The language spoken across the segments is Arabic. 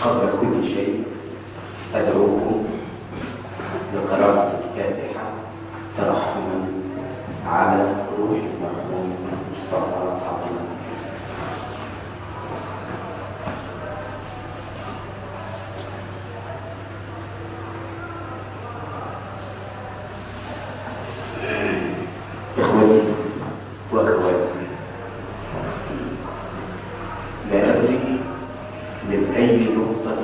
قبل كل شيء أدعوكم لقراءة الفاتحة ترحما على روح المرحوم مصطفى عبد الله. إخوتي وأخواتي، لا أدري من أي نقطة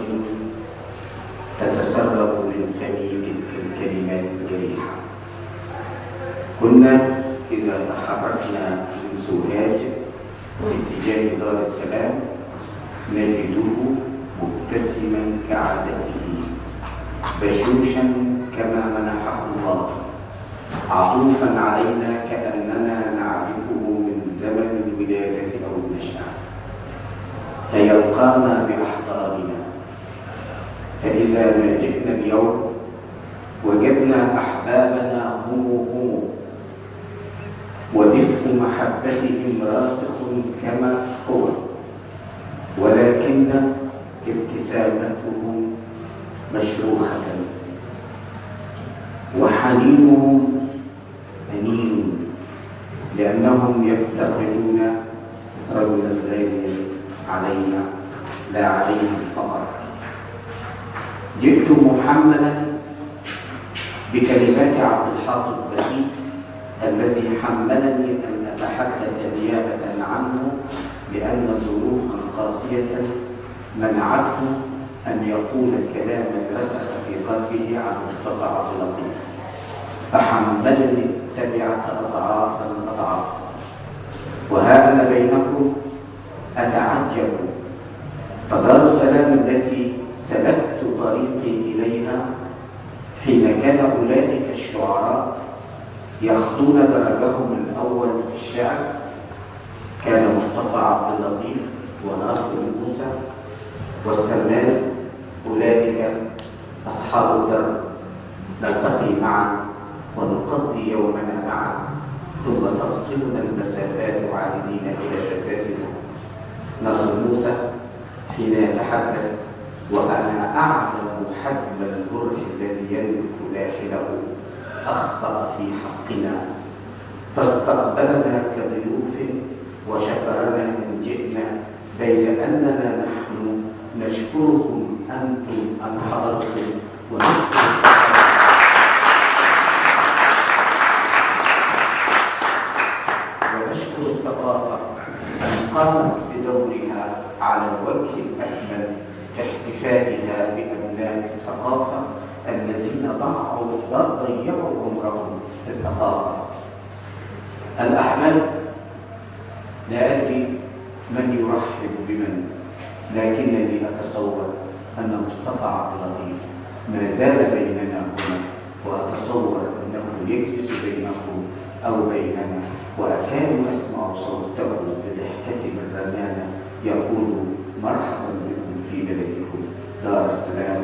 تتسرب من فمي تلك الكلمات الجريحة. كنا إذا تحركنا من سوهاج باتجاه دار السلام نجده مبتسما كعادته، بشوشا كما منحه الله، عطوفا علينا كأننا نعرفه من زمن الولادة أو النشأة، فيلقانا بأحضاننا. فإذا ما جئنا اليوم وجدنا أحبابنا هم ودفء محبتهم راسخ كما هو، ولكن ابتسامتهم مشروخة وحنينهم أنين، لأنهم يفتقدون رجلا غاليا علينا لا عليهم فقط. جئت محملا بكلمات عبد الحافظ بخيت الذي حملني أن أتحدث نيابة عنه، لأن ظروفا قاسية منعته أن يقول الكلام الرسخ في قلبه عن مصطفى عبد اللطيف، فحملني التبعة أضعافا أضعافا. وها أنا بينكم أتعجب، فدار السلام التي سلكت طريقي إليها حين كان أولئك الشعراء يخطون درجهم الأول في الشعر، كان مصطفى عبد اللطيف وناصر موسى والسمان أولئك أصحاب الدرب، نلتقي معا ونقضي يومنا معا، ثم تفصلنا المسافات عائدين إلى شتاتنا. ناصر موسى حين يتحدث وأنا أعلم حجم الجرح الذي ينزف داخله أخطأ في حقنا، فاستقبلنا كضيوف وشكرنا إن جئنا، بين أننا نحن نشكركم أنتم أن حضرتم ونشكر الثقافة أن قامت بدورها على الوجه الأكمل في احتفائها بأبناء الثقافة الذين ضيعوا عمرهم في الثقافة. الأحمد لا أدري من يرحب بمن، لكنني أتصور أن مصطفى عبد اللطيف ما زال بيننا هنا، وأتصور أنه يجلس بينكم أو بيننا، وأكاد أسمع صوته بضحكة الرنانة يقول مرحبا بكم في بلدكم دار السلام،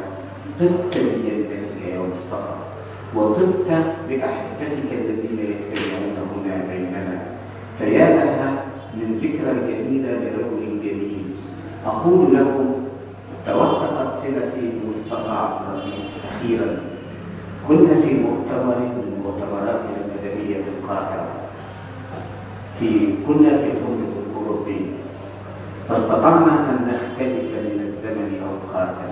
طبت بجلدتك يا مصطفى، وطبت بأحبتك الذين يتبعون هنا بيننا. فيا لها من ذكرى جميلة لرجل جميل. أقول لكم توثقت صلتي بمصطفى عبد اللطيف أخيرا. كنا في مؤتمر من مؤتمراتنا المدنية في القاهرة، كنا في الفندق الأوروبي، فاستطعنا أن نختلف من الزمن أوقاتا،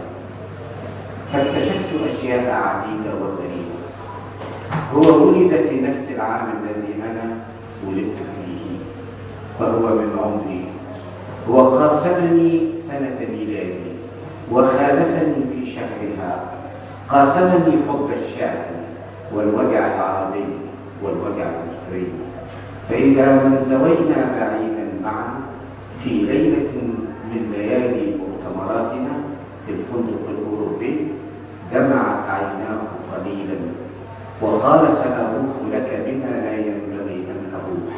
فاكتشفت أشياء عديدة وغريبة. هو ولد في نفس العام الذي أنا ولدت فيه، فهو من عمري. هو قاسمني سنة ميلادي وخالفني في شهرها، قاسمني حب الشعر والوجع العربي والوجع المصري. فإذا من زوينا بعيدا معا في ليلة من ليالي مؤتمراتنا في الفندق الأوروبي، دمعت عيناه قليلا وقال سأبوح لك بما لا ينبغي أن أبوح.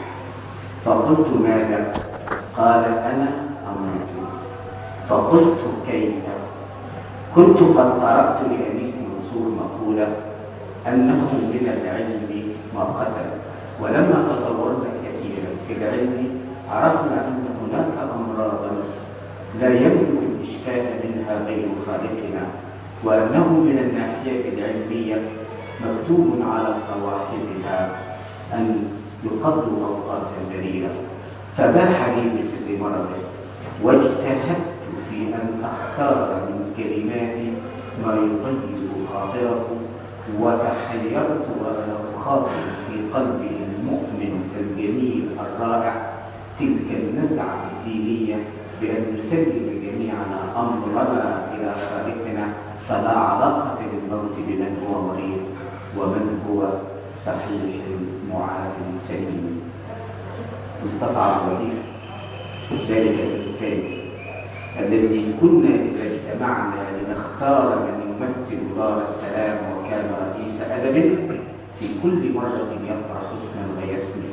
فقلت ماذا؟ قال أنا أموت. فقلت كيف؟ كنت قد قرأت لأنيس منصور مقولة أنه من العلم ما قتل، ولما تطورنا كثيرا في العلم عرفنا أن هناك أمراضا لا يملك اشتاء منها غير خالقنا، وأنه من الناحية العلمية مكتوب على صواحبها أن يقضوا أوقاتا قليلة. فباح لي بسر مرضه، واجتهدت في أن أختار من كلماتي ما يطيب خاطره، وتحيرت وأنا أخاطب في قلبه المؤمن الجميل الرائع تلك النزعة الدينية بأن نسلم جميعنا أمرنا إلى خالقنا، فلا علاقة للموت بمن هو مريض ومن هو صحيح معافٍ سليم. مصطفى عبد اللطيف ذلك الإنسان الذي كنا إذا اجتمعنا لنختار من يمثل دار السلام وكان رئيس أدب في كل مرة يطرح اسما غير اسمه،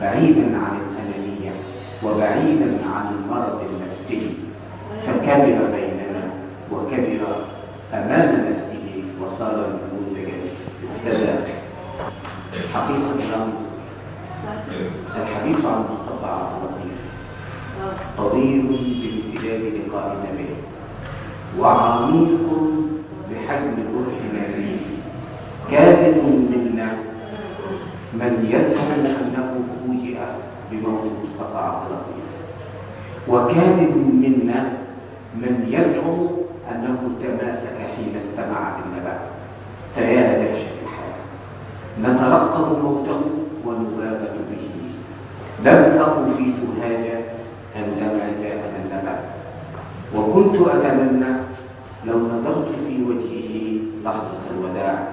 بعيدا عن الأنانية وبعيدا عن المرض النفسي، فكبر بيننا وكبر أمام نفسه وصار نموذجا يهتدى. حقيقة الأمر الحديث عن مصطفى عبد اللطيف طويل بامتداد لقائنا به، وعميق بحجم الروح فيه. كاذب منا من يزعم أنه فوجئ بموت مصطفى عبد اللطيف، وكاذب منا من يزعم أنه تماسك حين استمع بالنبأ. فيا دهشة الحال، نترقب موته ونبادر به. لم أكن في سهاجة عندما جاءنا النبأ، وكنت أتمنى لو نظرت في وجهه لحظة الوداع.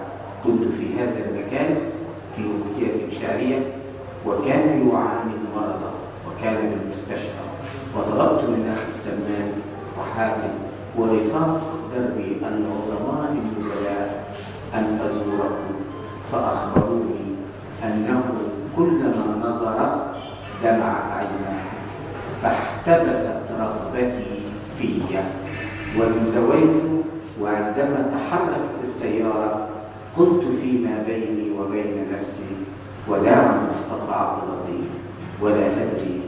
كنت في هذا المكان في وقتية شعرية، وكان يعاني المرضى وكان بالمستشفى، وطلبت من أخي السمان وحاتم ورفاق دربي العظماء النبلاء أن أزوره، فأخبروني أنه كلما نظر دمعت عيناه، فاحتبست رغبتي في وانزويت. وعندما تحركت السيارة قلت فيما بيني وبين نفسي: وداع مصطفى عبد اللطيف، ولا أدري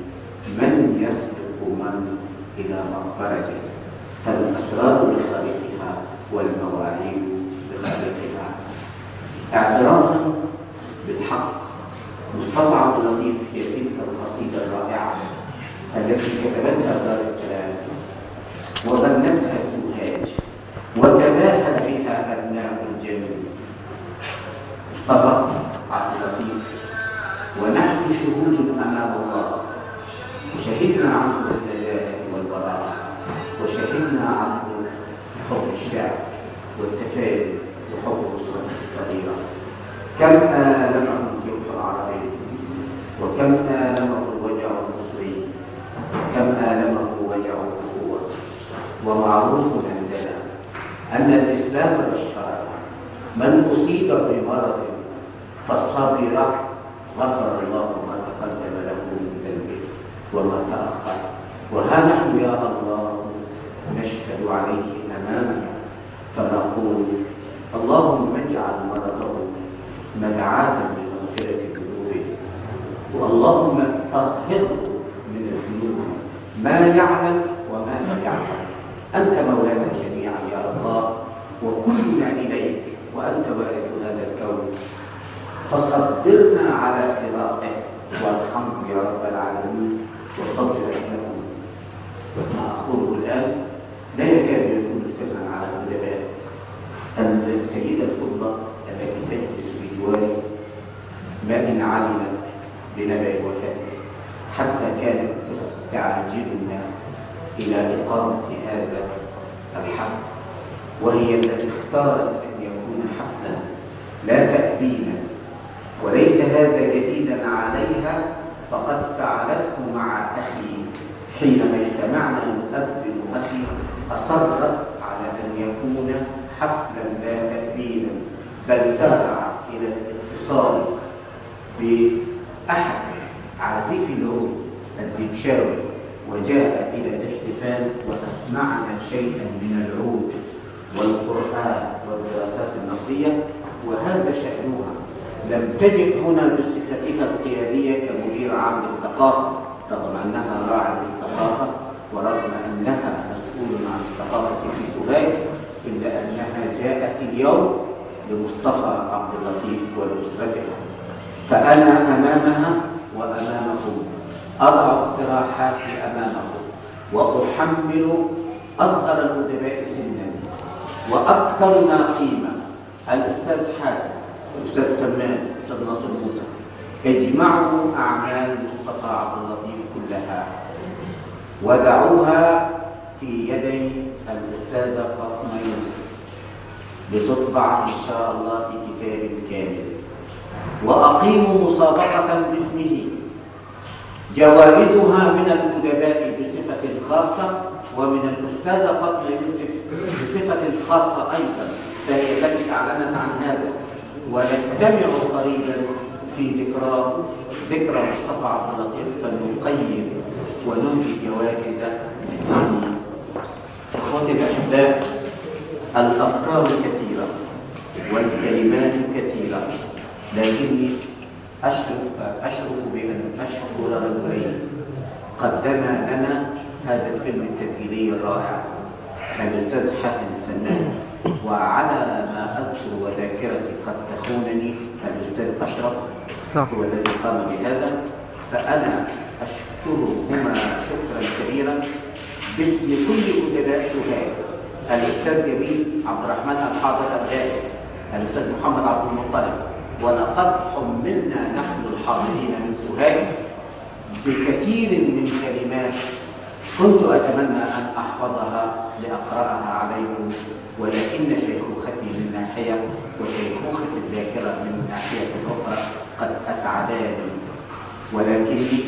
من يسبق من إلى مغفرته، فالأسرار لخالقها والمواعيد لخالقها. اعترافا بالحق، مصطفى عبد اللطيف هي تلك القصيدة الرائعة التي كتبتها دار السلام وغنتها الزهاج وتباهت بها أبناء الجنة. مصطفى عبد اللطيف ونحن شهود أمام الله، شهدنا عنه بالنجاة والبراءة، وشهدنا عنه بحب الشعب والتفاؤل وحب الأسرة الصغيرة. كم آلمه الجوف العربي، وكم آلمه الوجع المصري، كم آلمه وجع الأخوة. ومعروف عندنا أن الإسلام بشر من أصيب بمرض فالصابر غفر الله ما تقدم له من ذنبه وما تأخر. وها نحن يا الله نشهد عليه أمامك، فنقول: اللهم اجعل مرضه مدعاة لمغفرة ذنوبه، واللهم طهره من الذنوب ما يعلم وما لا يعلم. أنت مولانا جميعا يا الله، وكلنا إليك، وأنت وارث هذا الكون، فصبرنا على فراقه والحمد يا رب العالمين. وصبر له ما أقوله الآن لا يكاد يكون سرا على الأدباء. السيدة الفضة التي تجلس بجواري ما إن علمت بنبأ وفاته حتى كانت تعجلنا إلى إقامة هذا الحفل، وهي التي اختارت أن يكون حفلا لا تأبينا. وليس هذا جديدا عليها، فقد فعلته مع أخي حينما اجتمعنا نؤذن أخي، أصرت على أن يكون حفلا لا تأبينا، بل سارع إلى الاتصال بأحد عازفي العود الدنشاوي وجاء إلى الاحتفال وأسمعنا شيئا من العود والقرآن والدراسات النصية. وهذا شأنها، لم تجد هنا بصفتها القيادية كمدير عام للثقافة، رغم أنها راعي للثقافة ورغم أنها مسؤولة مسؤول عن الثقافة في سوهاج، إلا أنها جاءت اليوم لمصطفى عبد اللطيف ولأسرته. فأنا أمامها وأمامكم أضع اقتراحاتي أمامكم، وأحمل أصغر الأدباء سنا وأكثرنا قيمة الأستاذ حاتم، الأستاذ سمان، الأستاذ ناصر موسى، اجمعوا أعمال مصطفى عبد اللطيف كلها ودعوها في يدي الأستاذة فاطمة يوسف لتطبع إن شاء الله في كتاب كامل، وأقيموا مسابقة باسمه جوائزها من الأدباء بصفة خاصة، ومن الأستاذة فاطمة يوسف بصفة خاصة أيضا، فهي التي أعلنت عن هذا. ونجتمع قريبا في ذكرى مصطفى عبد اللطيف فنقيم وننهي جوائز. إخوتي الأحباء، الأفكار كثيرة والكلمات كثيرة، لكني أشرف بأن أشكر رجلين قدما لنا هذا الفيلم التسجيلي الرائع، الأستاذ حاتم السمان، وعلى ما أذكر وذاكرتي قد تخونني الأستاذ أشرف هو الذي قام بهذا. فأنا أشكرهما شكرا كبيرا باسم كل أدباء سوهاج، الأستاذ جميل عبد الرحمن الحاضر الدائم، الأستاذ محمد عبد المطلب، ولقد حملنا نحن الحاضرين من سوهاج بكثير من كلمات كنت أتمنى أن أحفظها لأقرأها عليكم، ولكن شيخوختي من ناحية وشيخوخة الذاكرة من ناحية أخرى قد أتعباني، ولكني